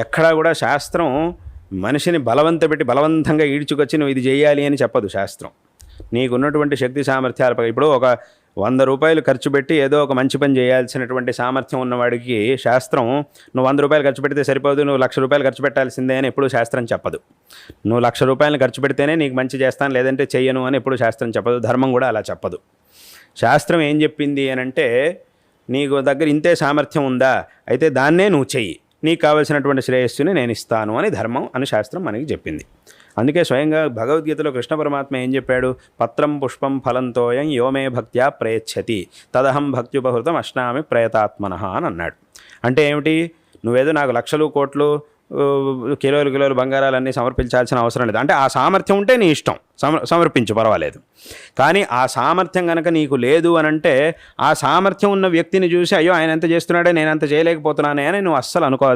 ఎక్కడా కూడా శాస్త్రం మనిషిని బలవంతంగా ఈడ్చుకొచ్చి నువ్వు ఇది చేయాలి అని చెప్పదు శాస్త్రం. నీకున్నటువంటి శక్తి సామర్థ్యాలపై ఇప్పుడు ఒక 100 రూపాయలు ఖర్చు పెట్టి ఏదో ఒక మంచి పని చేయాల్సినటువంటి సామర్థ్యం ఉన్నవాడికి శాస్త్రం నువ్వు 100 రూపాయలు ఖర్చు పెడితే సరిపోదు, నువ్వు 1,00,000 రూపాయలు ఖర్చు పెట్టాల్సిందే అని ఎప్పుడు శాస్త్రం చెప్పదు. నువ్వు 1,00,000 రూపాయలు ఖర్చు పెడితేనే నీకు మంచి చేస్తాను, లేదంటే చెయ్యను అని ఎప్పుడు శాస్త్రం చెప్పదు. ధర్మం కూడా అలా చెప్పదు. శాస్త్రం ఏం చెప్పింది అని అంటే, నీకు దగ్గర ఇంతే సామర్థ్యం ఉందా, అయితే దాన్నే నువ్వు చెయ్యి, నీకు కావలసినటువంటి శ్రేయస్సుని నేను ఇస్తాను అని ధర్మం అని శాస్త్రం మనకి చెప్పింది. అందుకే స్వయంగా భగవద్గీతలో కృష్ణ పరమాత్మ ఏం చెప్పాడు? పత్రం పుష్పం ఫలంతోయం యోమే భక్త్యా ప్రయచ్చతి తదహం భక్త్యుపహృతం అశ్నామి ప్రయతాత్మనః అని అన్నాడు. అంటే ఏమిటి? నువ్వేదో నాకు లక్షలు కోట్లు కిలోలు బంగారాలన్నీ సమర్పించాల్సిన అవసరం లేదు. అంటే ఆ సామర్థ్యం ఉంటే నీ ఇష్టం, సమర్పించు, పర్వాలేదు. కానీ ఆ సామర్థ్యం కనుక నీకు లేదు అని అంటే, ఆ సామర్థ్యం ఉన్న వ్యక్తిని చూసి అయ్యో ఆయన ఎంత చేస్తున్నాడే నేను అంత చేయలేకపోతున్నానే అని నువ్వు అస్సలు అనుకోవాలి.